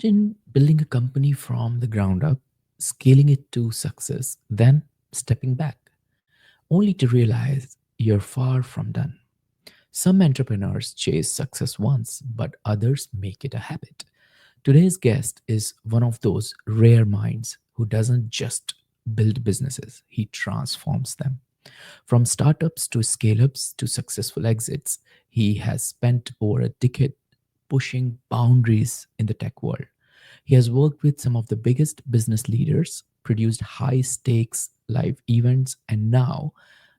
Imagine building a company from the ground up, scaling it to success, then stepping back, only to realize you're far from done. Some entrepreneurs chase success once, but others make it a habit. Today's guest is one of those rare minds who doesn't just build businesses, he transforms them. From startups to scale ups to successful exits, he has spent over a decade pushing boundaries in the tech world. He has worked with some of the biggest business leaders, produced high stakes live events, and now,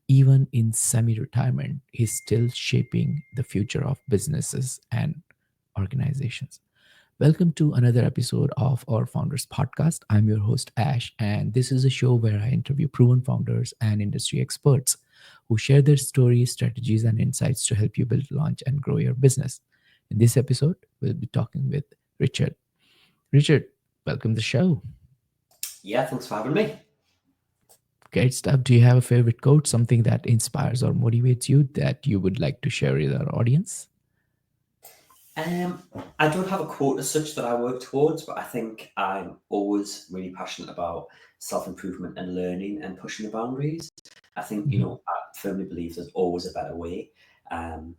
even in semi retirement, he's still shaping the future of businesses and organizations. Welcome to another episode of our Founders Podcast. I'm your host, Ash, and this is a show where I interview proven founders and industry experts who share their stories, strategies, and insights to help you build, launch, and grow your business. In this episode, we'll be talking with Richard. Richard, welcome to the show. Yeah, thanks for having me. Great stuff. Do you have a favorite quote, something that inspires or motivates you that you would like to share with our audience? Um, I don't have a quote as such that I work towards, but I think I'm always really passionate about self-improvement and learning and pushing the boundaries. I think, Mhm. I firmly believe there's always a better way. Um,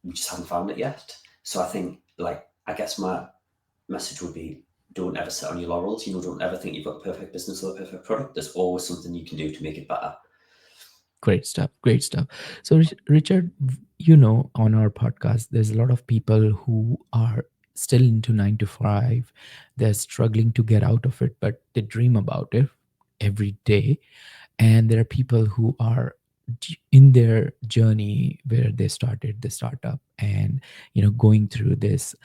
we just haven't found it yet. So I think, I guess my message would be don't ever sit on your laurels. Don't ever think you've got the perfect business or the perfect product. There's always something you can do to make it better. Great stuff. Great stuff. So, Richard, on our podcast, there's a lot of people who are still into 9 to 5. They're struggling to get out of it, but they dream about it every day. And there are people who are in their journey where they started the startup and going through this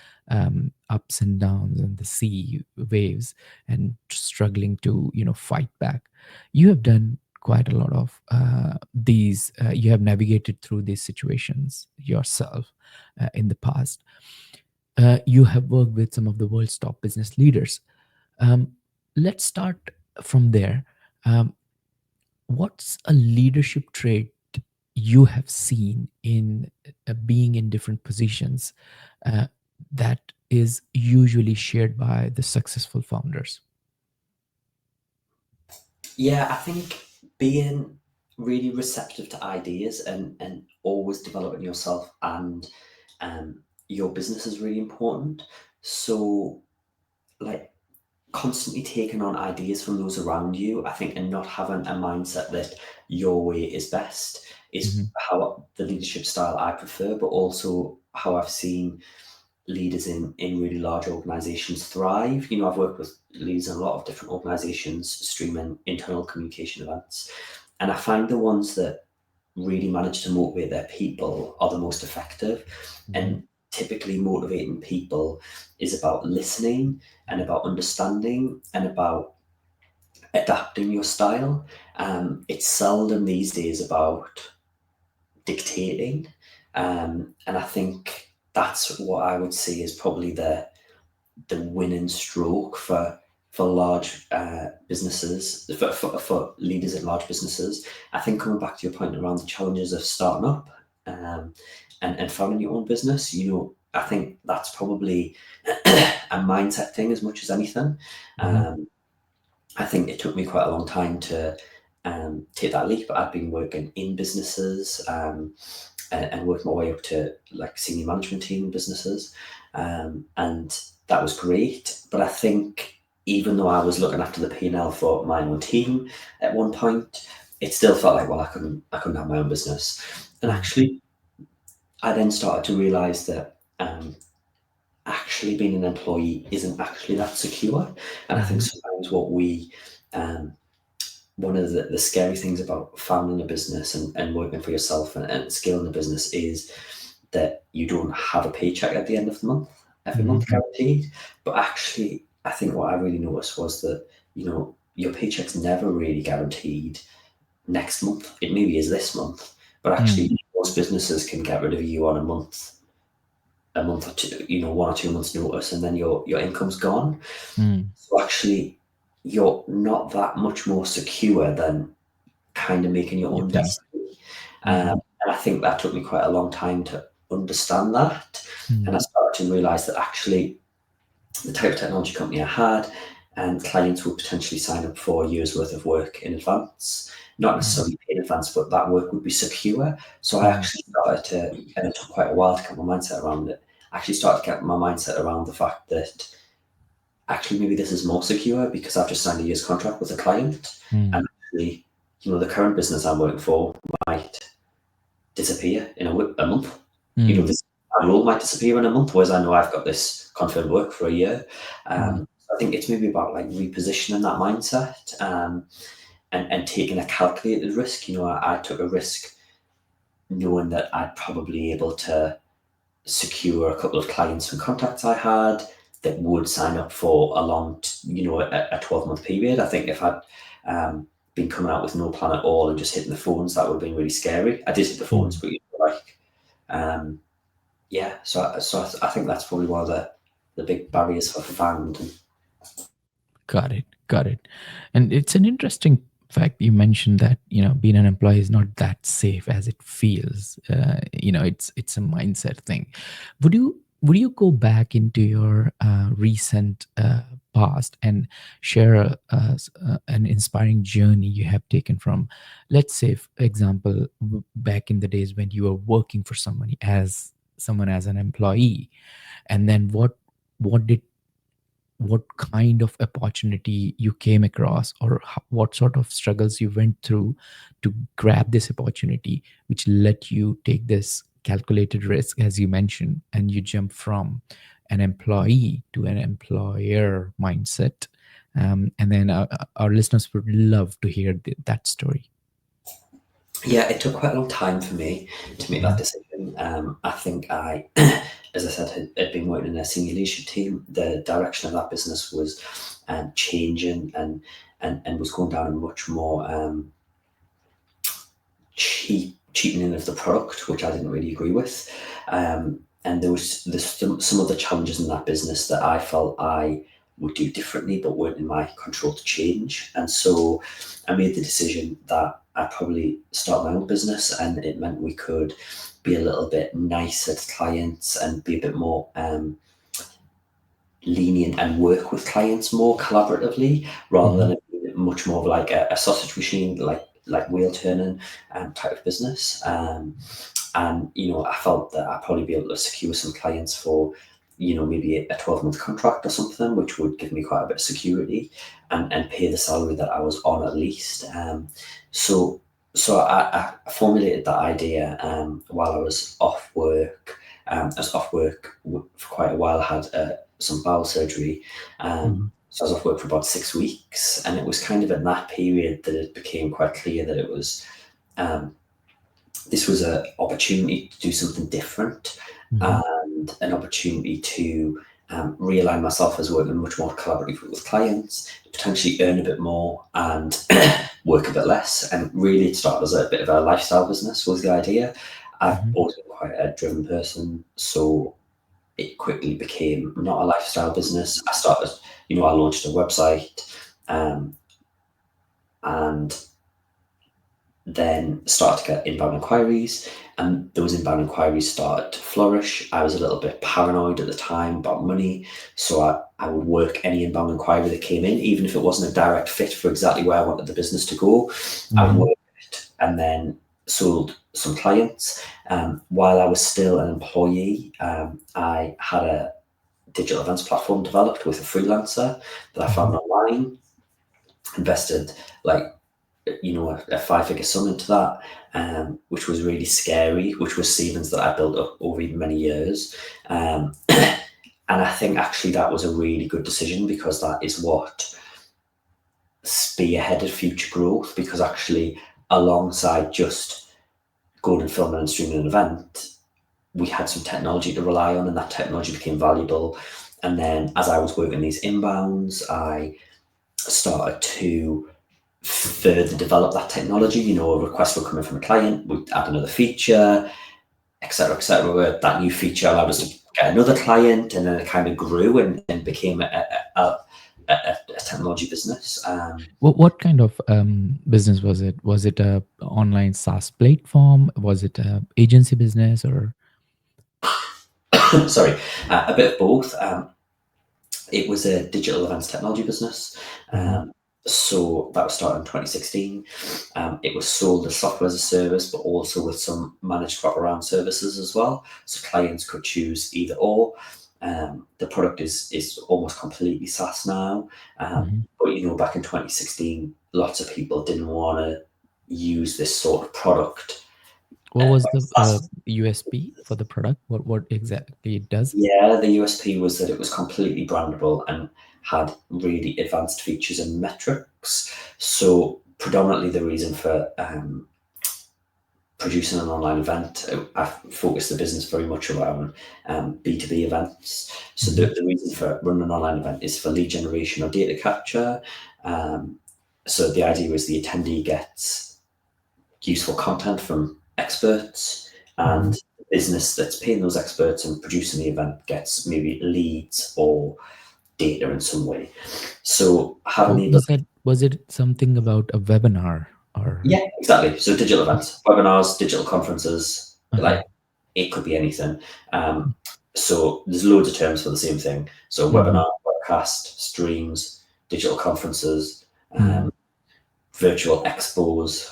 ups and downs and the sea waves and struggling to fight back. You have done quite a lot of these. You have navigated through these situations yourself in the past. You have worked with some of the world's top business leaders. um, let's start from there. um, what's a leadership trait you have seen in being in different positions uh, that is usually shared by the successful founders? Yeah, I think being really receptive to ideas and always developing yourself and um, your business is really important. So, like, constantly taking on ideas from those around you, I think, and not having a mindset that your way is best is Hmm. how the leadership style I prefer, but also how I've seen leaders in really large organizations thrive. I've worked with leaders in a lot of different organizations, streaming internal communication events, and I find the ones that really manage to motivate their people are the most effective. Hmm. And typically, motivating people is about listening and about understanding and about adapting your style. It's seldom these days about dictating. And I think that's what I would say is probably the winning stroke for large businesses, for leaders in large businesses. I think coming back to your point around the challenges of starting up um, and founding your own business, I think that's probably a mindset thing as much as anything. Hmm. Um, I think it took me quite a long time to take that leap. I'd been working in businesses and worked my way up to like senior management team in businesses, and that was great. But I think even though I was looking after the P&L for my own team at one point, it still felt like, well, I couldn't have my own business. And Hmm. actually, I then started to realise that actually being an employee isn't actually that secure. And I think Hmm. sometimes um, one of the scary things about founding a business and working for yourself and scaling a business is that you don't have a paycheck at the end of the month, every month Hmm. guaranteed. But actually, I think what I really noticed was that, your paycheck's never really guaranteed next month. It maybe is this month, but Hmm. actually, most businesses can get rid of you on a month or two, 1 or 2 months notice, and then your income's gone. Hmm. So actually, you're not that much more secure than kind of making your You own think? destiny. Hmm. And I think that took me quite a long time to understand that. And I Hmm. started to realize that actually the type of technology company I had, and clients would potentially sign up for a year's worth of work in advance. Not Mm, necessarily in advance, but that work would be secure. So I mm, actually started to, and it took quite a while to get my mindset around it. I actually started to get my mindset around the fact that actually maybe this is more secure because I've just signed a year's contract with a client, mm, and actually, the current business I'm working for might disappear in a month. mm, This role might disappear in a month, whereas I know I've got this confirmed work for a year. mm, I think it's maybe about like repositioning that mindset, and taking a calculated risk. I took a risk knowing that I'd probably be able to secure a couple of clients and contacts I had that would sign up for a long, a 12-month period. I think if I'd been coming out with no plan at all and just hitting the phones, that would have been really scary. I did hit the phones, mm. but um, yeah. So I think that's probably one of the big barriers for found. Got it. Got it. And it's an interesting fact you mentioned that being an employee is not that safe as it feels. It's a mindset thing. Would you go back into your recent past and share an inspiring journey you have taken from, let's say, for example, back in the days when you were working for someone as an employee, and then what kind of opportunity you came across, or what sort of struggles you went through to grab this opportunity, which let you take this calculated risk, as you mentioned, and you jump from an employee to an employer mindset. And then our listeners would love to hear that story. Yeah, it took quite a long time for me to make that Mhm. decision. I think as I said, had been working in a senior leadership team. The direction of that business was changing, and was going down a much more cheapening of the product, which I didn't really agree with. And there's some other challenges in that business that I felt I would do differently, but weren't in my control to change. And so I made the decision that I'd probably start my own business, and it meant we could be a little bit nicer to clients and be a bit more lenient and work with clients more collaboratively, rather than Mhm. it being much more of like a sausage machine, like wheel turning type of business. And I felt that I'd probably be able to secure some clients for maybe a 12-month contract or something, which would give me quite a bit of security, and pay the salary that I was on at least. So so I formulated that idea while I was off work. I was off work for quite a while. I had some bowel surgery. Mhm. So I was off work for about 6 weeks, and it was kind of in that period that it became quite clear that it was um, this was an opportunity to do something different, Mhm. and an opportunity to realign myself as working much more collaboratively with clients, potentially earn a bit more and work a bit less. And really, it started as a bit of a lifestyle business was the idea. I've Mhm. always been quite a driven person, so it quickly became not a lifestyle business. I launched a website, um, and then started to get inbound inquiries, and those inbound inquiries started to flourish. I was a little bit paranoid at the time about money, so I would work any inbound inquiry that came in, even if it wasn't a direct fit for exactly where I wanted the business to go. I would Mhm. work it and then sold some clients. While I was still an employee, I had a digital events platform developed with a freelancer that I found Mhm. online, invested like a five-figure sum into that, which was really scary, which was savings that I built up over many years. And I think actually that was a really good decision, because that is what spearheaded future growth, because actually alongside just going and filming and streaming an event, we had some technology to rely on, and that technology became valuable. And then as I was working these inbounds, I started to further develop that technology. A request would come in from a client, we'd add another feature, etc., etc. That new feature allowed us to get another client, and then it kind of grew and became a technology business. What kind of business was it? Was it a online SaaS platform? Was it a agency business, or? Sorry, a bit of both. It was a digital events technology business. Mm-hmm. So that was started in 2016. It was sold as software as a service, but also with some managed wraparound services as well. So clients could choose either or. The product is almost completely SaaS now. Mm-hmm. But back in 2016, lots of people didn't want to use this sort of product. What was Like the SaaS. USP for the product? What exactly it does? Yeah, the USP was that it was completely brandable and had really advanced features and metrics. So predominantly the reason for producing an online event, I focused the business very much around B2B events. So Mm-hmm. the reason for running an online event is for lead generation or data capture. Um, so the idea was the attendee gets useful content from experts, Mm-hmm. and the business that's paying those experts and producing the event gets maybe leads or data in some way. So having the ability. Was it something about a webinar or? Yeah, exactly. So digital events, webinars, digital conferences, Uh-huh. like it could be anything. So there's loads of terms for the same thing. So Mm-hmm. webinar, webcast, streams, digital conferences, Mm-hmm. virtual expos,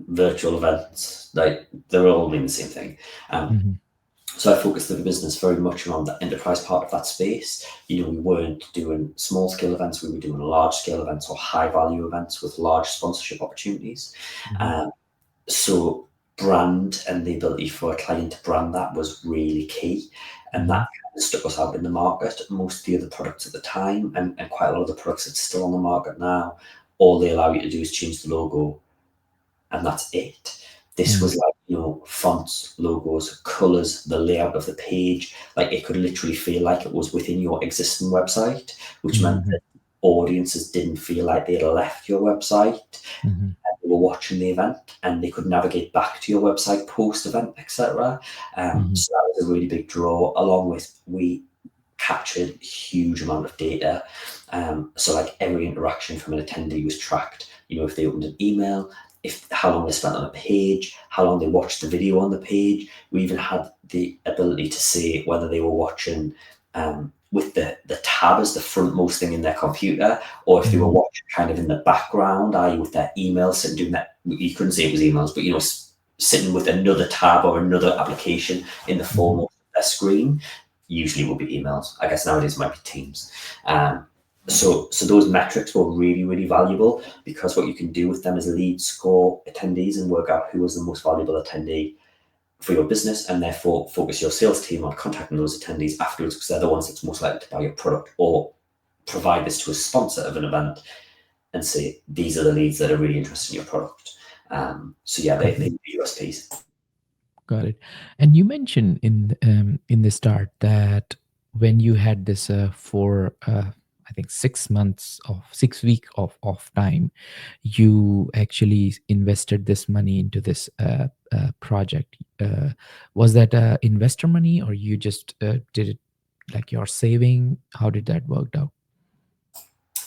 virtual events, like they're all mean the same thing. Um, Mm-hmm. so I focused the business very much around the enterprise part of that space. We weren't doing small scale events, we were doing large scale events or high value events with large sponsorship opportunities. Mm-hmm. Um, so brand and the ability for a client to brand that was really key. And Mm-hmm. that kind of stuck us out in the market. Most of the other products at the time, and quite a lot of the products that's still on the market now, all they allow you to do is change the logo and that's it. This Mm-hmm. was like, fonts, logos, colors, the layout of the page. Like it could literally feel like it was within your existing website, which meant Mm-hmm. that audiences didn't feel like they'd left your website. Mm-hmm. They were watching the event and they could navigate back to your website post event, etc. Mm-hmm. So that was a really big draw. Along with we captured a huge amount of data. So like every interaction from an attendee was tracked. If they opened an email, if how long they spent on a page, how long they watched the video on the page. We even had the ability to see whether they were watching with the tab as the frontmost thing in their computer, or if they were Mm-hmm. watching kind of in the background, i.e. with their email sitting doing that. You couldn't say it was emails, but sitting with another tab or another application in the Mm-hmm. foremost of their screen. Usually will be emails. I guess nowadays it might be Teams. So those metrics were really, really valuable because what you can do with them is lead score attendees and work out who was the most valuable attendee for your business, and therefore focus your sales team on contacting those attendees afterwards because they're the ones that's most likely to buy your product, or provide this to a sponsor of an event and say these are the leads that are really interested in your product. So yeah, Got they it. USPs. Got it. And you mentioned in the start that when you had this for I think 6 months of 6 week of off time, you actually invested this money into this project. Was that investor money, or you just did it like your saving? How did that work out?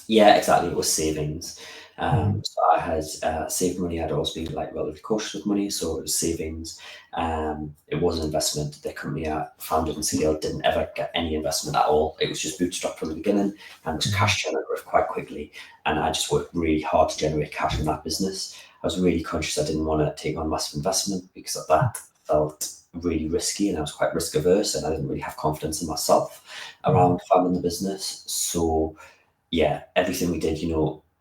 Yeah, exactly. It was savings. Mm-hmm. So I had saved money. I'd always been like relatively cautious with money, so it was savings. It was an investment. The company I founded and scaled didn't ever get any investment at all. It was just bootstrapped from the beginning and was Mm-hmm. cash generative quite quickly. And I just worked really hard to generate cash in that business. I was really conscious I didn't want to take on massive investment because that felt really risky, and I was quite risk averse, and I didn't really have confidence in myself Mm-hmm. around founding the business. So yeah, everything we did,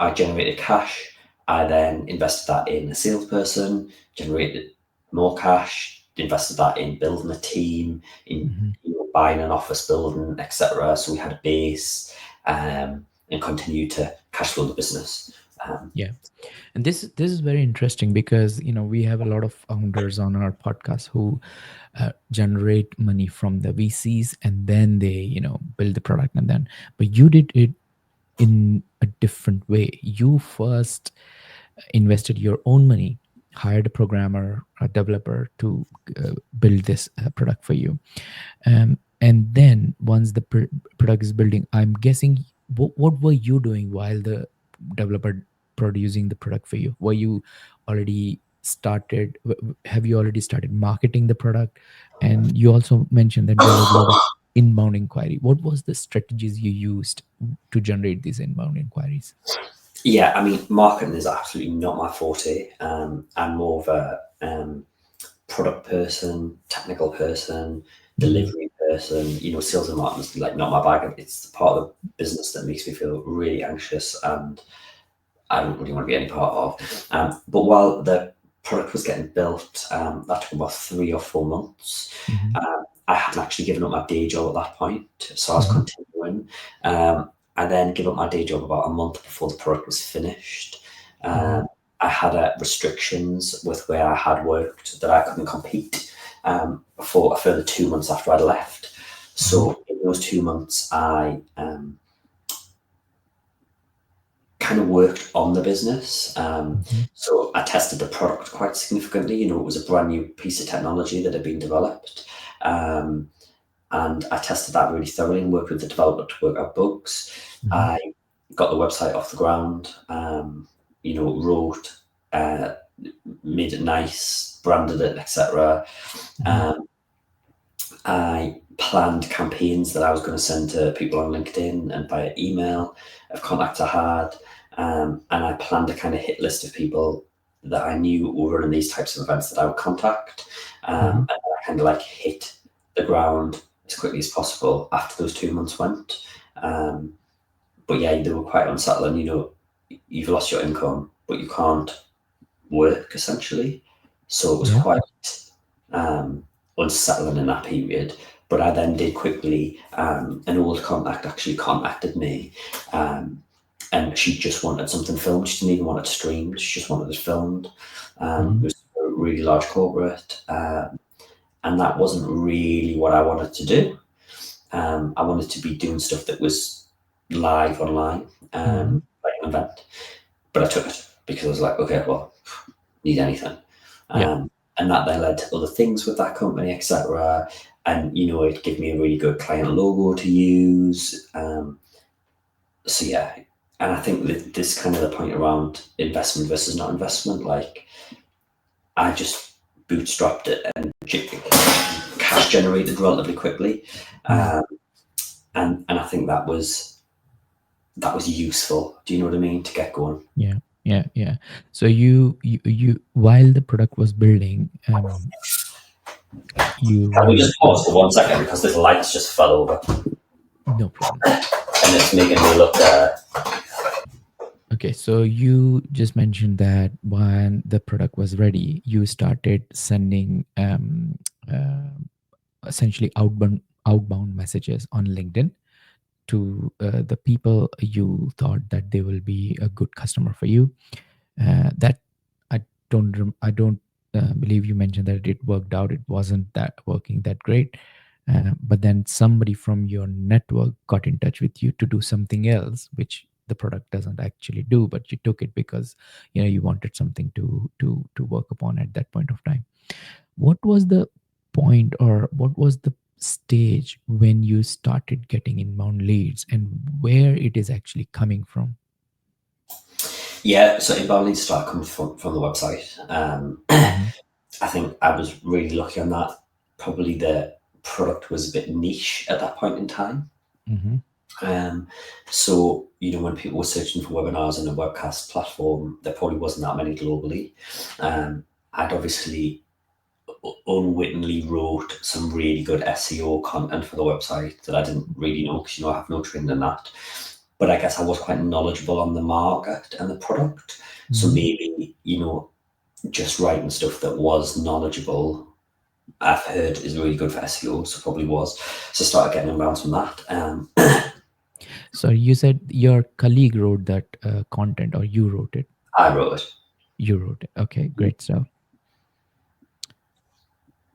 I generated cash. I then invested that in a salesperson, generated more cash, invested that in building a team, in Mm-hmm. buying an office building, etc. So we had a base, and continued to cash flow the business. Yeah. And this is very interesting because we have a lot of founders on our podcast who generate money from the VCs, and then they build the product, and then but you did it in a different way. You first invested your own money, hired a programmer, a developer to build this product for you, and then once the product is building, I'm guessing what were you doing while the developer producing the product for you? Were you already have you already started marketing the product? And you also mentioned that there was a lot of inbound inquiry? What was the strategies you used to generate these inbound inquiries? Yeah, I mean, marketing is absolutely not my forte. I'm more of a product person, technical person, delivery person. Sales and marketing is like not my bag. It's the part of the business that makes me feel really anxious, and I don't really want to be any part of. But while the product was getting built, that took about 3 or 4 months. Mhm. I hadn't actually given up my day job at that point, so I was Mhm. continuing. I then gave up my day job about a month before the product was finished. Mhm. I had restrictions with where I had worked that I couldn't compete for a further 2 months after I'd left. Mhm. So in those 2 months, I kind of worked on the business. Mhm. So I tested the product quite significantly. It was a brand new piece of technology that had been developed. Um, and I tested that really thoroughly and worked with the developer to work out bugs. Mhm. I got the website off the ground, wrote, uh, made it nice, branded it, etc. Mhm. Um, I planned campaigns that I was going to send to people on LinkedIn and via email of contacts I had. And I planned a kind of hit list of people that I knew were running these types of events that I would contact. Mhm. And I kind of like hit the ground as quickly as possible after those 2 months went. Um, but yeah, they were quite unsettling. You've lost your income, but you can't work essentially. So it was Yeah. quite um, unsettling in that period. But I then did quickly, an old contact actually contacted me, um, and she just wanted something filmed. She didn't even want it streamed, she just wanted it filmed. It Mhm. was a really large corporate, and that wasn't really what I wanted to do. I wanted to be doing stuff that was live online, Mhm. like an event. But I took it because I was like, okay, well, need anything. Yeah. And that then led to other things with that company, etc. And it gave me a really good client logo to use. So yeah, and I think that this kind of the point around investment versus not investment. Like I just bootstrapped it and cash generated relatively quickly, Mm. um, and I think that was useful. Do you know what I mean? To get going. Yeah. Yeah. Yeah. So you while the product was building, you Can we were just pause for 1 second because this light's just fell over no problem. and it's making me look. Okay, so you just mentioned that when the product was ready, you started sending uh, essentially outbound messages on LinkedIn to the people you thought that they will be a good customer for you. That I don't believe you mentioned that it worked out. It wasn't that working that great. But then somebody from your network got in touch with you to do something else, which the product doesn't actually do, but you took it because you wanted something to work upon at that point of time. What was the point, or what was the stage when you started getting inbound leads, and where it is actually coming from? Yeah, so inbound leads start coming from the website. Mm-hmm. I think I was really lucky on that. Probably the product was a bit niche at that point in time. Mm-hmm. Um, so, when people were searching for webinars on a webcast platform, there probably wasn't that many globally. I'd obviously unwittingly wrote some really good SEO content for the website that I didn't really know because, I have no training in that. But I guess I was quite knowledgeable on the market and the product. So Mm-hmm. maybe, just writing stuff that was knowledgeable, I've heard is really good for SEO, so probably was. So I started getting inbounds from that. So you said your colleague wrote that content, or you wrote it? I wrote it. You wrote it. Okay, great stuff.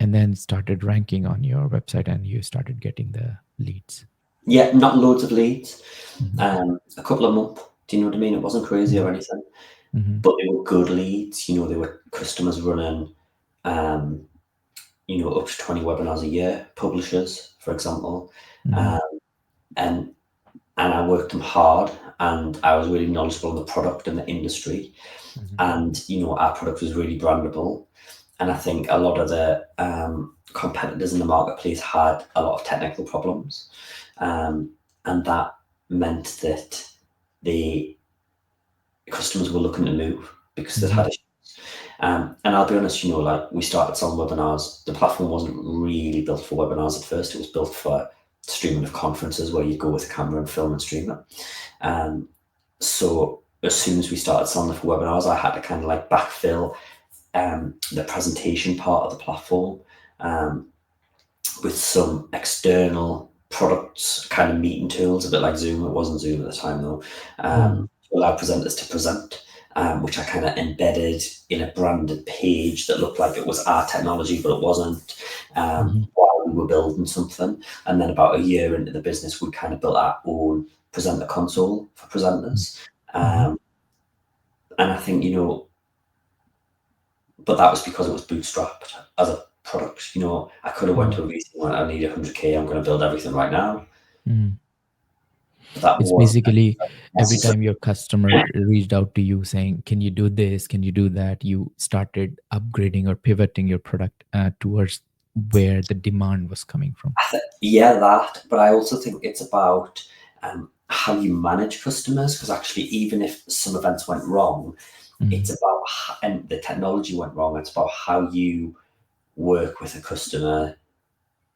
And then started ranking on your website, and you started getting the leads. Yeah, not loads of leads, Mm-hmm. a couple a month. Do you know what I mean? It wasn't crazy or anything, Mm-hmm. but they were good leads. They were customers running, um, up to 20 webinars a year, publishers, for example. Mm-hmm. Um, and and I worked them hard, and I was really knowledgeable on the product and the industry. Mm-hmm. And, our product was really brandable. And I think a lot of the competitors in the marketplace had a lot of technical problems, and that meant that the customers were looking to move because they'd Mm-hmm. had issues. And I'll be honest, like we started selling webinars. The platform wasn't really built for webinars at first. It was built for streaming of conferences where you go with a camera and film and stream it. So as soon as we started selling it for webinars, I had to kind of like backfill the presentation part of the platform with some external products, kind of meeting tools, a bit like Zoom. It wasn't Zoom at the time though. To allow presenters to present, which I kind of embedded in a branded page that looked like it was our technology, but it wasn't. Mm-hmm. While we were building something, and then about a year into the business, we kind of built our own presenter console for presenters. Mm-hmm. And I think, but that was because it was bootstrapped as a product. I could have went to a VC and went, I need 100K, I'm going to build everything right now. Mm-hmm. But that It's wasn't basically every necessary. time your customer reached out to you saying, can you do this? Can you do that? You started upgrading or pivoting your product towards where the demand was coming from. Yeah, that. But I also think it's about how you manage customers, because actually, even if some events went wrong, it's about, and the technology went wrong, it's about how you work with a customer,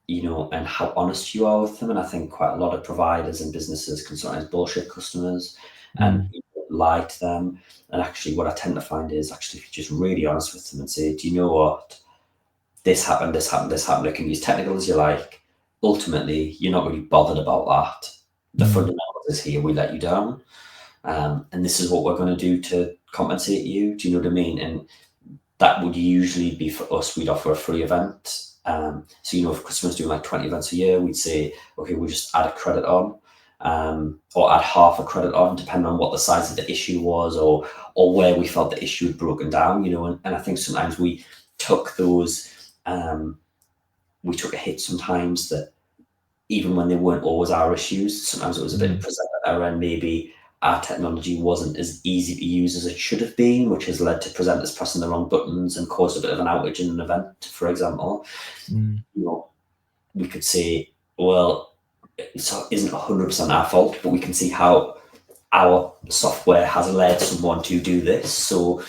and how honest you are with them. And I think quite a lot of providers and businesses can sometimes bullshit customers and lie to them. And actually, what I tend to find is actually, if you're just really honest with them and say, do you know what? This happened, this happened, this happened. It can be as technical as you like. Ultimately, you're not really bothered about that. The fundamentals is here, we let you down. And this is what we're going to do to compensate you. Do you know what I mean? And that would usually be for us, we'd offer a free event. So, if customers doing like 20 events a year, we'd say, okay, we'll just add a credit on, or add half a credit on, depending on what the size of the issue was, or where we felt the issue had broken down, and I think sometimes we took those, we took a hit sometimes that even when they weren't always our issues, sometimes it was a bit of presenter error, and maybe our technology wasn't as easy to use as it should have been, which has led to presenters pressing the wrong buttons and caused a bit of an outage in an event, for example. We could say, well, it isn't 100% our fault, but we can see how our software has led someone to do this. So,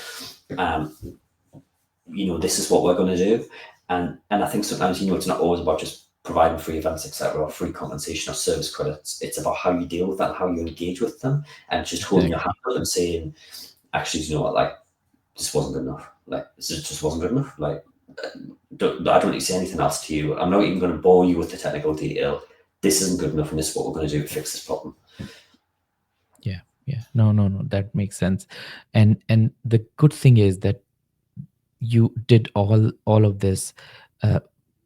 this is what we're going to do. And I think sometimes, it's not always about just providing free events, etc., or free compensation or service credits. It's about how you deal with that, how you engage with them, and just holding your hand up and saying, actually, you know what, like, this wasn't good enough. Like, this just wasn't good enough. Like, I don't need to say anything else to you. I'm not even going to bore you with the technical detail. This isn't good enough, and this is what we're going to do to fix this problem. Yeah. No, that makes sense. And the good thing is that you did all of this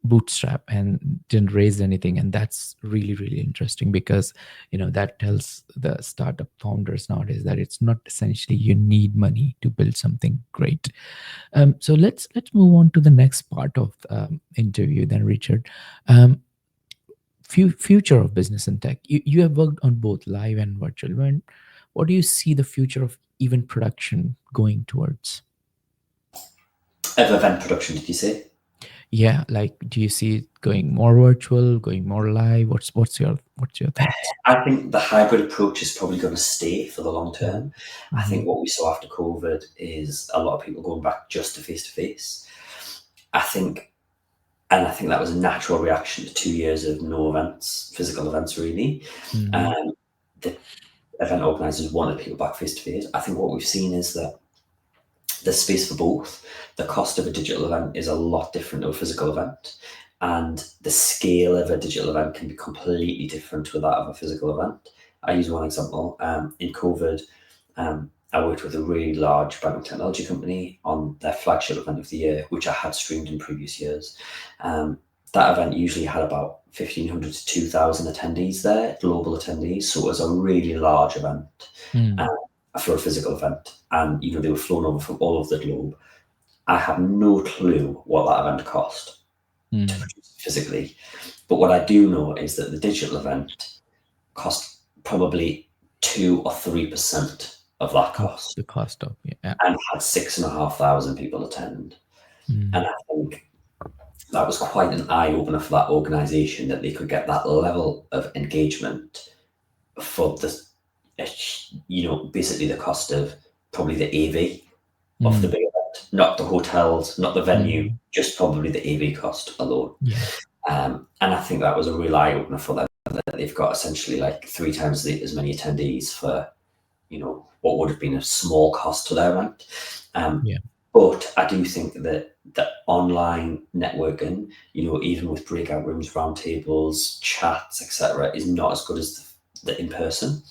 bootstrap and didn't raise anything, and that's really, really interesting, because that tells the startup founders nowadays that it's not essentially you need money to build something great. So let's move on to the next part of interview then, Richard. Future of business and tech. You have worked on both live and virtual. What do you see the future of event production going towards? Of event production, did you say? Yeah, like, do you see it going more virtual, going more live? What's your thoughts? I think the hybrid approach is probably going to stay for the long term. I think what we saw after COVID is a lot of people going back just to face. I think that was a natural reaction to 2 years of no events, physical events, really. The event organisers wanted people back face to face. I think what we've seen is that there's space for both. The cost of a digital event is a lot different to a physical event, and the scale of a digital event can be completely different to that of a physical event. I use one example. In COVID, I worked with a really large banking technology company on their flagship event of the year, which I had streamed in previous years. That event usually had about 1,500 to 2,000 attendees there, global attendees. So it was a really large event for a physical event. And, they were flown over from all over the globe. I have no clue what that event cost to produce physically. But what I do know is that the digital event cost probably 2 or 3% of that cost. The cost of, yeah. And had 6,500 people attend. And I think that was quite an eye opener for that organisation, that they could get that level of engagement for the, basically the cost of probably the AV of the big event, not the hotels, not the venue, just probably the AV cost alone. Yeah. And I think that was a real eye opener for them, that they've got essentially like 3 times as many attendees for, what would have been a small cost to their event. But I do think that the online networking, even with breakout rooms, roundtables, chats, etc., is not as good as the in person.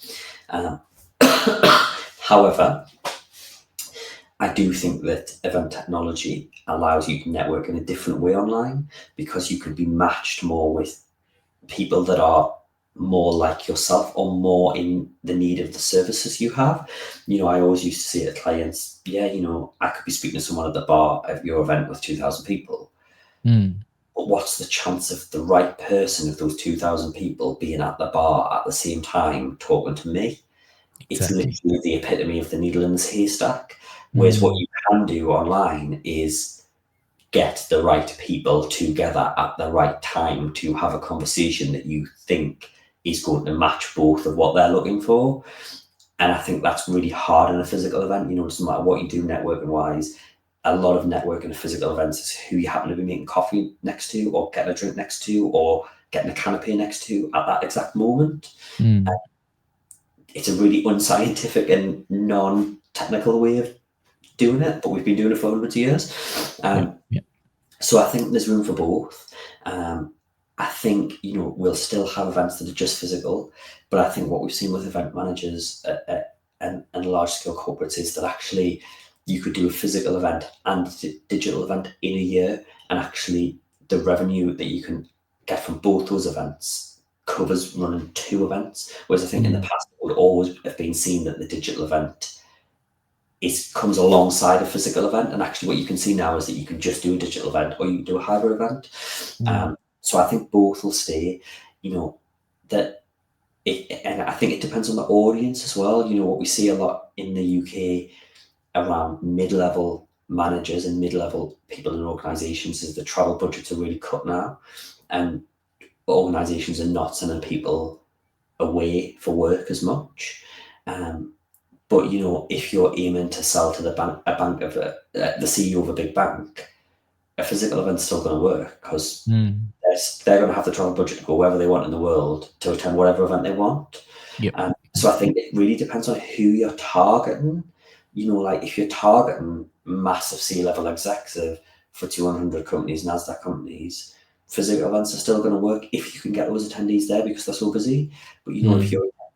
However, I do think that event technology allows you to network in a different way online, because you can be matched more with people that are more like yourself or more in the need of the services you have. I always used to say to clients, I could be speaking to someone at the bar at your event with 2,000 people. But what's the chance of the right person of those 2,000 people being at the bar at the same time talking to me? It's literally the epitome of the needle in the haystack. Whereas what you can do online is get the right people together at the right time to have a conversation that you think is going to match both of what they're looking for. And I think that's really hard in a physical event. It doesn't matter what you do networking wise. A lot of networking at physical events is who you happen to be making coffee next to, or getting a drink next to, or getting a canapé next to at that exact moment. It's a really unscientific and non-technical way of doing it, but we've been doing it for hundreds of years. So I think there's room for both. I think, we'll still have events that are just physical, but I think what we've seen with event managers and large scale corporates is that actually you could do a physical event and a digital event in a year, and actually the revenue that you can get from both those events covers running 2 events. Whereas I think in the past it would always have been seen that the digital event comes alongside a physical event, and actually what you can see now is that you can just do a digital event or you can do a hybrid event. So I think both will stay. And I think it depends on the audience as well. What we see a lot in the UK around mid-level managers and mid-level people in organisations is the travel budgets are really cut now, and organisations are not sending people away for work as much. But if you're aiming to sell to the CEO of a big bank, a physical event's still going to work, because they're going to have the travel budget to go wherever they want in the world to attend whatever event they want. So I think it really depends on who you're targeting. Like if you're targeting massive C-level executive for 200 companies, NASDAQ companies, physical events are still going to work if you can get those attendees there because they're so busy. But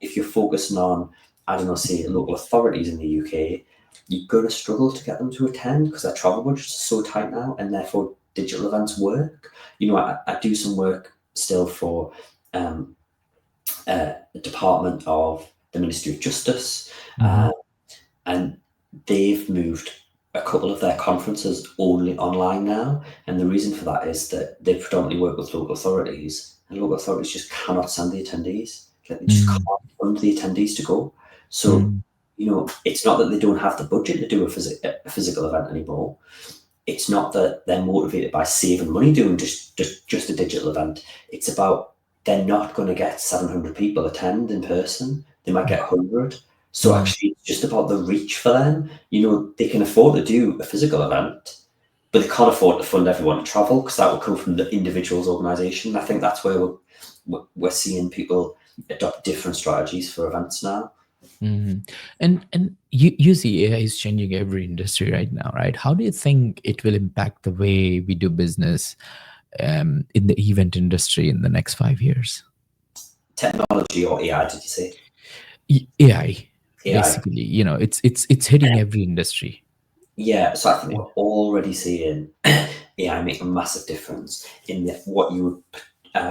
if you're focusing on, I don't know, say local authorities in the UK, you're going to struggle to get them to attend because their travel budgets are so tight now, and therefore digital events work. I do some work still for the Department of the Ministry of Justice, and they've moved a couple of their conferences only online now. And the reason for that is that they predominantly work with local authorities, and local authorities just cannot send the attendees. Like, they just can't fund the attendees to go. So, it's not that they don't have the budget to do a physical event anymore. It's not that they're motivated by saving money doing just a digital event. It's about they're not going to get 700 people attend in person. They might get 100. So actually, it's just about the reach for them. They can afford to do a physical event, but they can't afford to fund everyone to travel, because that will come from the individual's organisation. I think that's where we're seeing people adopt different strategies for events now. And you see AI is changing every industry right now, right? How do you think it will impact the way we do business in the event industry in the next 5 years? Technology or AI, did you say? AI. Basically, it's hitting every industry. Yeah, so I think we're already seeing AI make a massive difference in what you would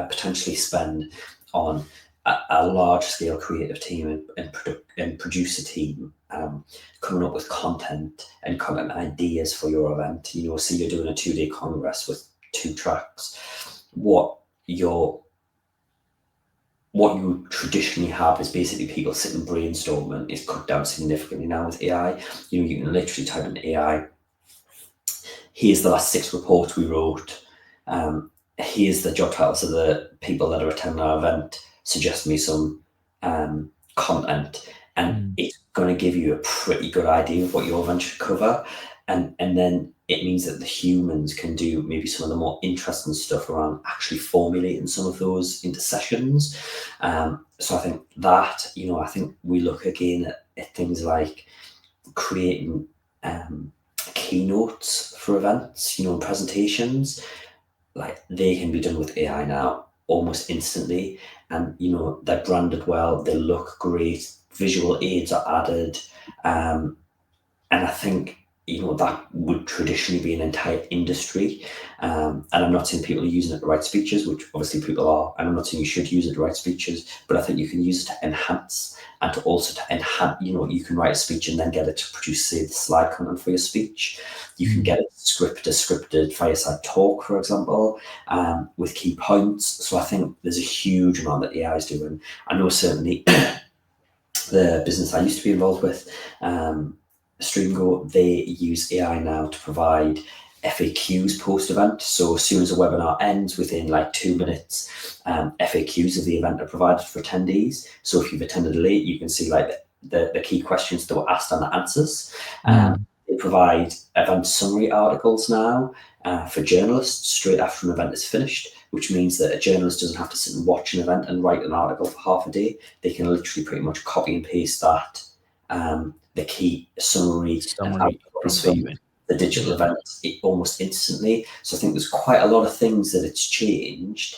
potentially spend on a large-scale creative team and producer team coming up with content and content ideas for your event. So you're doing a 2-day congress with 2 tracks. What you traditionally have is basically people sitting brainstorming is cut down significantly now with AI. You can literally type in AI, here's the last 6 reports we wrote. Here's the job titles of the people that are attending our event. Suggest me some content, and Mm. it's going to give you a pretty good idea of what your event should cover. And then it means that the humans can do maybe some of the more interesting stuff around actually formulating some of those into sessions. So I think that, I think we look again at things like creating keynotes for events, and presentations. Like, they can be done with AI now almost instantly, and they're branded well, they look great, visual aids are added, and I think that would traditionally be an entire industry. And I'm not saying people are using it to write speeches, which obviously people are, and I'm not saying you should use it to write speeches, but I think you can use it to enhance, and to also to enhance. You can write a speech and then get it to produce, say, the slide content for your speech. You can Mm. get a scripted fireside talk, for example, with key points. So I think there's a huge amount that AI is doing. I know certainly the business I used to be involved with, StreamGo, they use AI now to provide FAQs post-event. So as soon as a webinar ends, within like 2 minutes, FAQs of the event are provided for attendees. So if you've attended late, you can see like the key questions that were asked and the answers. Mm. They provide event summary articles now for journalists straight after an event is finished, which means that a journalist doesn't have to sit and watch an event and write an article for half a day. They can literally pretty much copy and paste that, the key summary and Summary outcomes from the from event. the digital Yeah. event almost instantly. So I think there's quite a lot of things that it's changed.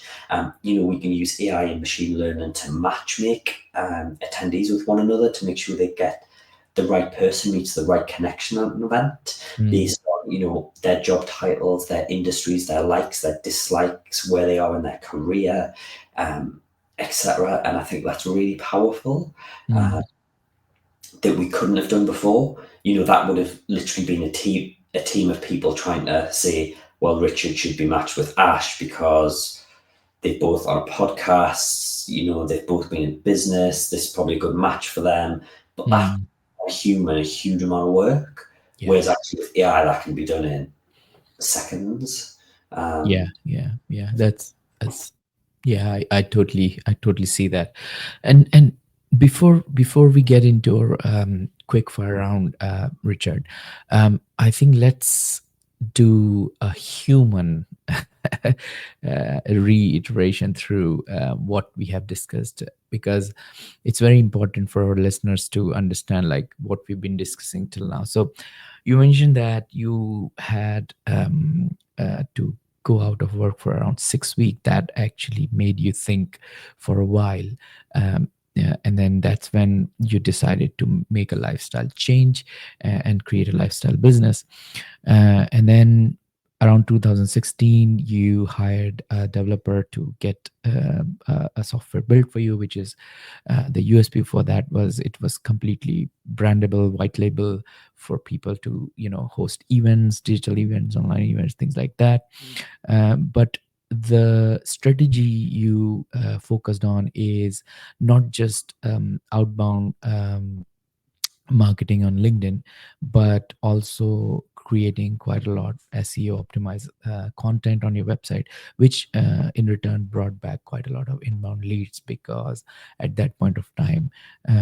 We can use AI and machine learning to match make attendees with one another to make sure they get the right person meets the right connection at an event Mm. based on their job titles, their industries, their likes, their dislikes, where they are in their career, etc. And I think that's really powerful. Uh, Mm. that we couldn't have done before. That would have literally been a team of people trying to say, well, Richard should be matched with Ash because they've both on a podcast, they've both been in business, this is probably a good match for them. But that's Mm. a huge amount of work. Whereas Yes. actually with AI, that can be done in seconds. Yeah. Um, Yeah. That's yeah. I totally see that. And before we get into our quick fire round, Richard, I think let's do a human reiteration through what we have discussed, because it's very important for our listeners to understand like what we've been discussing till now. So you mentioned that you had to go out of work for around 6 weeks. That actually made you think for a while. Yeah, and then that's when you decided to make a lifestyle change and create a lifestyle business. And then around 2016, you hired a developer to get a software built for you, which is the USP for that was it was completely brandable, white label for people to host events, digital events, online events, things like that. But the strategy you focused on is not just outbound marketing on LinkedIn, but also creating quite a lot SEO optimized content on your website, which in return brought back quite a lot of inbound leads, because at that point of time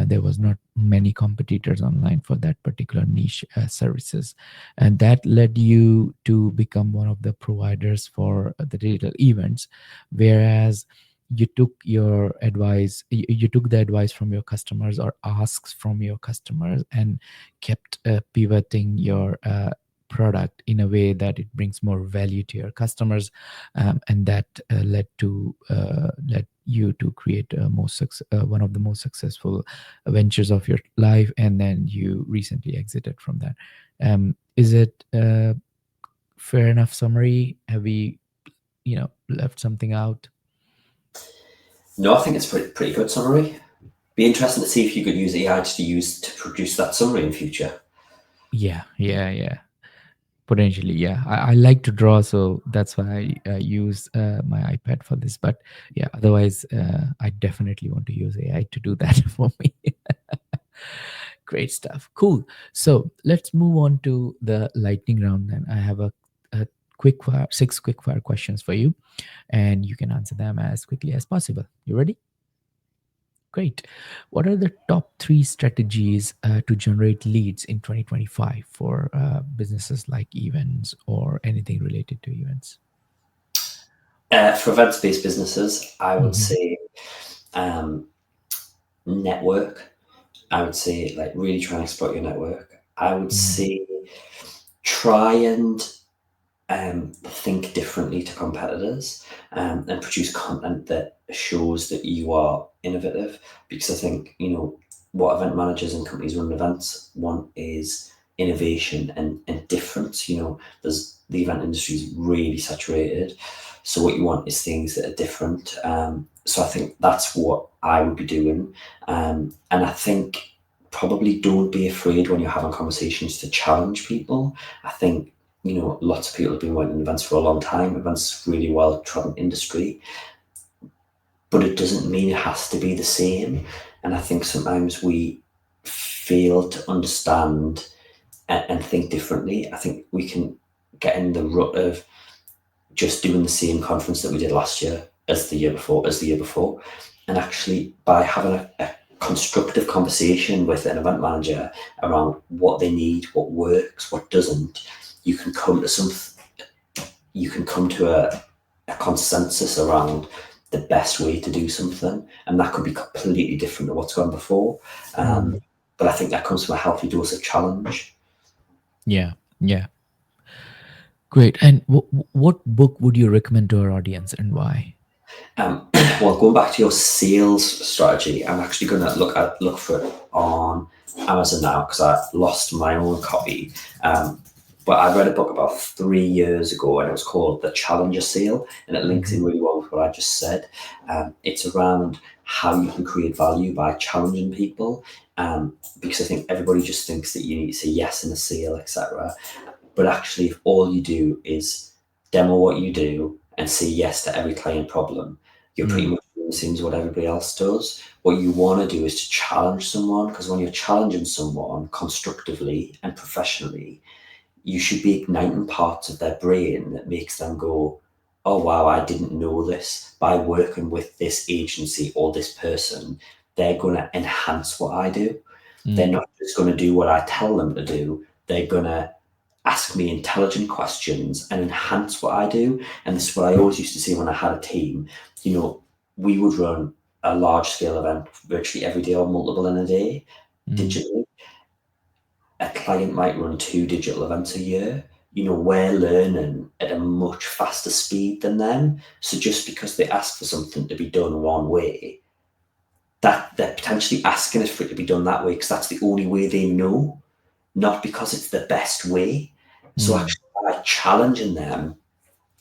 there was not many competitors online for that particular niche services, and that led you to become one of the providers for the digital events. Whereas you took the advice from your customers or asks from your customers and kept pivoting your product in a way that it brings more value to your customers, and that led you to create one of the most successful ventures of your life, and then you recently exited from that. Is it fair enough summary? Have we left something out? no, I think it's pretty good summary. Be interesting to see if you could use AI to produce that summary in future. Yeah. Potentially, yeah. I like to draw, so that's why I use my iPad for this. But yeah, otherwise, I definitely want to use AI to do that for me. Great stuff. Cool. So let's move on to the lightning round. Then I have a six quick fire questions for you, and you can answer them as quickly as possible. You ready? Great. What are the top three strategies to generate leads in 2025 for businesses like events or anything related to events? For events-based businesses, I would Mhm. say network. I would say like really try and exploit your network. I would Mm. say try and think differently to competitors, and produce content that shows that you are innovative. Because I think, what event managers and companies running events want is innovation and difference. There's the event industry is really saturated. So what you want is things that are different. So I think that's what I would be doing. And I think probably don't be afraid when you're having conversations to challenge people. I think lots of people have been working in events for a long time. Events really well trodden industry, but it doesn't mean it has to be the same. And I think sometimes we fail to understand and think differently. I think we can get in the rut of just doing the same conference that we did last year as the year before, and actually by having a constructive conversation with an event manager around what they need, what works, what doesn't, you can come to a consensus around the best way to do something, and that could be completely different to what's gone before. Mm. But I think that comes from a healthy dose of challenge. Yeah, yeah. Great. And what book would you recommend to our audience and why? Well, going back to your sales strategy, I'm actually going to look for it on Amazon now because I lost my own copy. But I read a book about 3 years ago, and it was called The Challenger Sale, and it links in Mhm. really well with what I just said. It's around how you can create value by challenging people, because I think everybody just thinks that you need to say yes in a sale, etc. But actually, if all you do is demo what you do and say yes to every client problem, you're pretty Mm. much doing the same as what everybody else does. What you want to do is to challenge someone, because when you're challenging someone constructively and professionally, you should be igniting parts of their brain that makes them go, oh wow, I didn't know this. By working with this agency or this person, they're going to enhance what I do. They're Mm. not just going to do what I tell them to do. They're going to ask me intelligent questions and enhance what I do. And this is what I always used to say when I had a team. We would run a large scale event virtually every day or multiple in a day Mm. digitally. A client might run 2 digital events a year. We're learning at a much faster speed than them. So just because they ask for something to be done one way, that they're potentially asking it for it to be done that way because that's the only way they know, not because it's the best way. So Mm. actually, by challenging them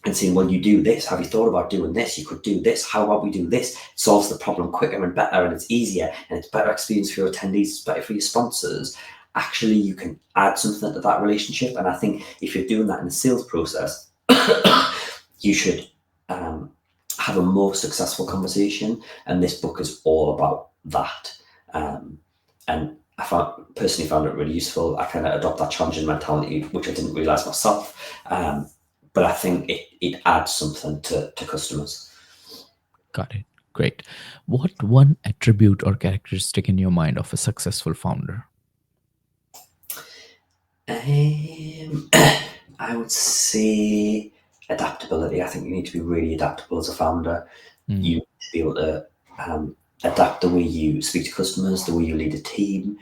and saying, well, you do this. Have you thought about doing this? You could do this. How about we do this? It solves the problem quicker and better, and it's easier, and it's better experience for your attendees, it's better for your sponsors. Actually, you can add something to that relationship. And I think if you're doing that in the sales process, you should have a more successful conversation. And this book is all about that. And I personally found it really useful. I kind of adopt that challenging mentality, which I didn't realize myself. But I think it adds something to customers. Got it. Great. What one attribute or characteristic in your mind of a successful founder? I would say adaptability. I think you need to be really adaptable as a founder. You Mm. need to be able to adapt the way you speak to customers, the way you lead a team.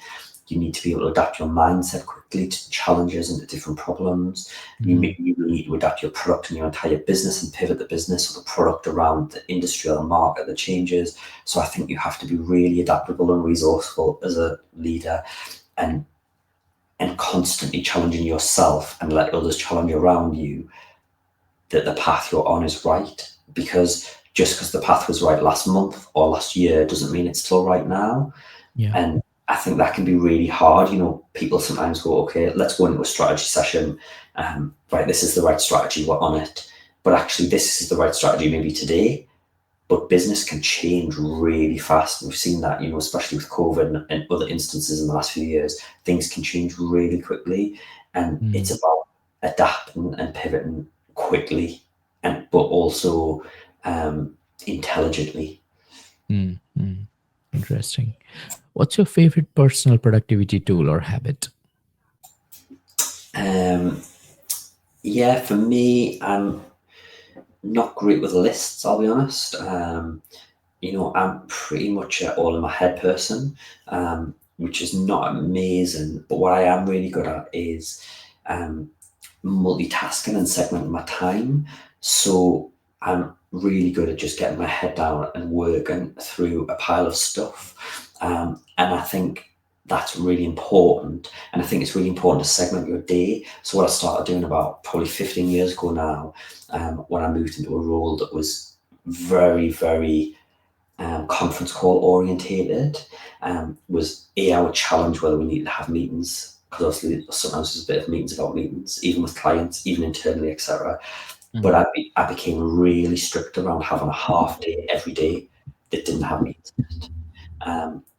You need to be able to adapt your mindset quickly to challenges and to different problems. You Mm. need to adapt your product and your entire business and pivot the business or the product around the industry or the market that changes. So I think you have to be really adaptable and resourceful as a leader, and constantly challenging yourself and let others challenge around you that the path you're on is right. Because just because the path was right last month or last year doesn't mean it's still right now. Yeah. And I think that can be really hard. People sometimes go, okay, let's go into a strategy session. Right, this is the right strategy, we're on it. But actually, this is the right strategy maybe today. But business can change really fast. We've seen that, especially with COVID and other instances in the last few years, things can change really quickly. And it's Mm. about adapting and pivoting quickly, but also intelligently. Interesting. What's your favorite personal productivity tool or habit? Yeah, for me, I'm not great with lists, I'll be honest. I'm pretty much an all in my head person, which is not amazing. But what I am really good at is um, multitasking and segmenting my time. So I'm really good at just getting my head down and working through a pile of stuff. And I think that's really important. And I think it's really important to segment your day. So what I started doing about probably 15 years ago now, when I moved into a role that was very, very conference call orientated, was I would challenge whether we needed to have meetings, because obviously sometimes there's a bit of meetings about meetings, even with clients, even internally, etc. But I became really strict around having a half day every day that didn't have meetings in it.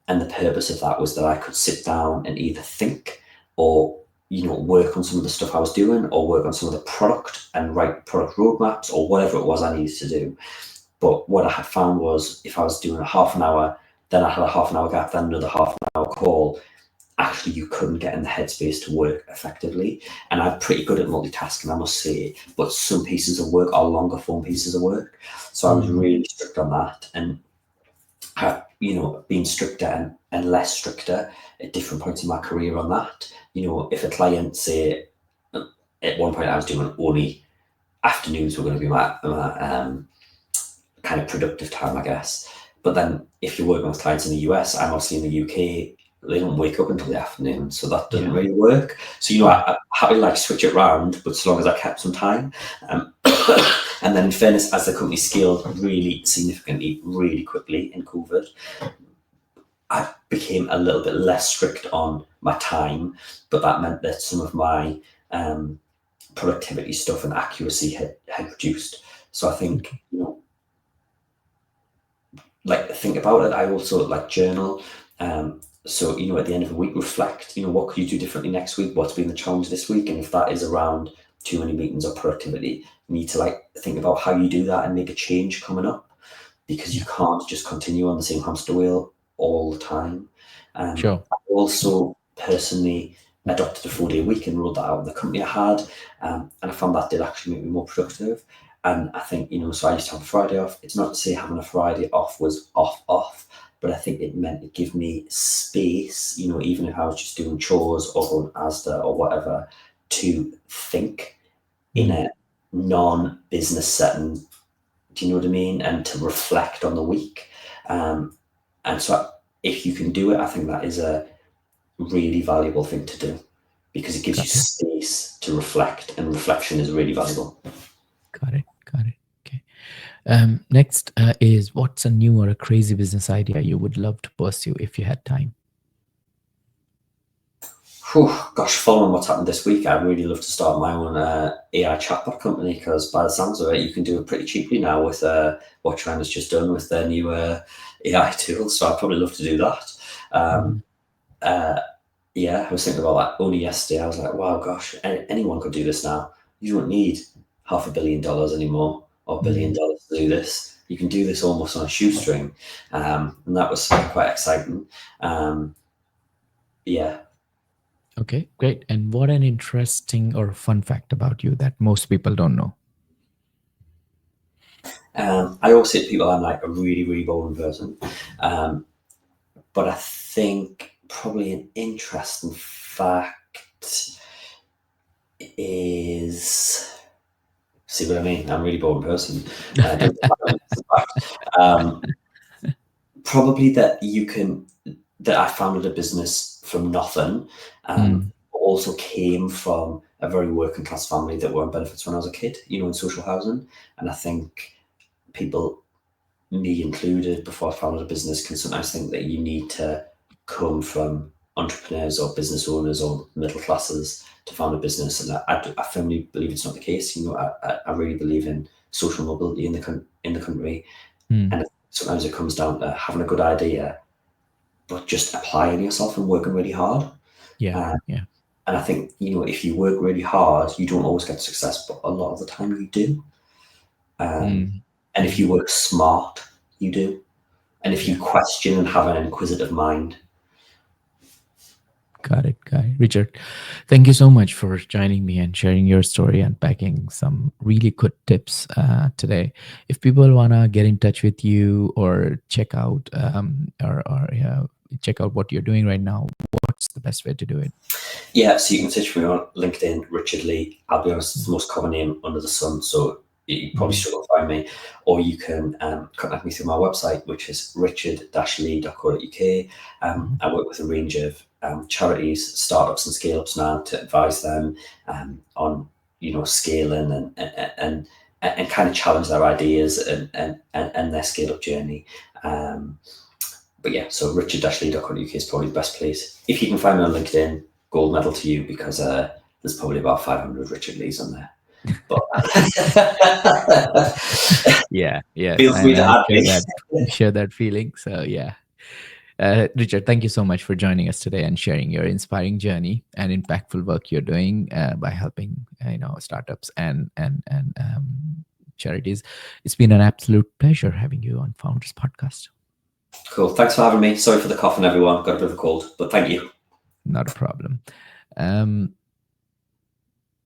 And the purpose of that was that I could sit down and either think or work on some of the stuff I was doing, or work on some of the product and write product roadmaps, or whatever it was I needed to do. But what I had found was, if I was doing a half an hour, then I had a half an hour gap, then another half an hour call, actually you couldn't get in the headspace to work effectively. And I'm pretty good at multitasking, I must say, but some pieces of work are longer form pieces of work. So I was really strict on that, and have been stricter and less stricter at different points in my career on that. If a client, say, at one point I was doing only afternoons were going to be my kind of productive time, I guess. But then if you're working with clients in the US, I'm obviously in the UK, they don't wake up until the afternoon, so that doesn't really work. So I'm happy to switch it around, but so long as I kept some time. And then in fairness, as the company scaled really significantly, really quickly in COVID, I became a little bit less strict on my time, but that meant that some of my productivity stuff and accuracy had reduced. So I think, think about it. I also journal. So, at the end of the week, reflect, what could you do differently next week? What's been the challenge this week? And if that is around too many meetings or productivity, you need to think about how you do that and make a change coming up, because you can't just continue on the same hamster wheel all the time. Sure. I also personally adopted a 4-day week and rolled that out in the company I had. And I found that did actually make me more productive. And I think, so I used to have a Friday off. It's not to say having a Friday off was off, but I think it meant it gave me space, even if I was just doing chores or going Asda or whatever, to think in a non-business setting. Do you know what I mean? And to reflect on the week. And so if you can do it, I think that is a really valuable thing to do, because it gives you space to reflect, and reflection is really valuable. Got it. Okay. Next is, what's a new or a crazy business idea you would love to pursue if you had time? Gosh, following what's happened this week, I'd really love to start my own AI chatbot company, because by the sounds of it, you can do it pretty cheaply now with what China's just done with their new AI tools. So I'd probably love to do that. Yeah, I was thinking about that only yesterday. I was like, wow, gosh, anyone could do this now. You don't need $500 million anymore, or $1 billion to do this. You can do this almost on a shoestring. And that was quite exciting. Yeah. Okay, great. And what an interesting or fun fact about you that most people don't know? I always say to people I'm like a really, really boring person. But I think probably an interesting fact is, see what I mean? I'm a really boring person. Probably that I founded a business from nothing, also came from a very working class family that were on benefits when I was a kid, in social housing. And I think people, me included, before I founded a business, can sometimes think that you need to come from entrepreneurs or business owners or middle classes to found a business. And I firmly believe it's not the case. I really believe in social mobility in the country. And sometimes it comes down to having a good idea, but just applying yourself and working really hard. Yeah. And I think, if you work really hard, you don't always get success, but a lot of the time you do. Mm. And if you work smart, you do. And if you Yeah. question and have an inquisitive mind. Got it. Richard, thank you so much for joining me and sharing your story and packing some really good tips today. If people want to get in touch with you or check out check out what you're doing right now, what's the best way to do it? Yeah, so you can search for me on LinkedIn, Richard Lee. I'll be honest, it's the most common name under the sun, so you probably Mhm. struggle to find me. Or you can contact me through my website, which is richard-lee.co.uk. Mhm. I work with a range of charities, startups, and scale-ups now to advise them on scaling and kind of challenge their ideas and their scale-up journey. But yeah, so richard-lee.co.uk is probably the best place. If you can find me on LinkedIn, gold medal to you, because there's probably about 500 Richard Lees on there. But Yeah, feel free and to I add me. share that feeling. So yeah. Richard, thank you so much for joining us today and sharing your inspiring journey and impactful work you're doing by helping startups and charities. It's been an absolute pleasure having you on Founders Podcast. Cool. Thanks for having me. Sorry for the coughing, everyone. Got a bit of a cold, but thank you. Not a problem.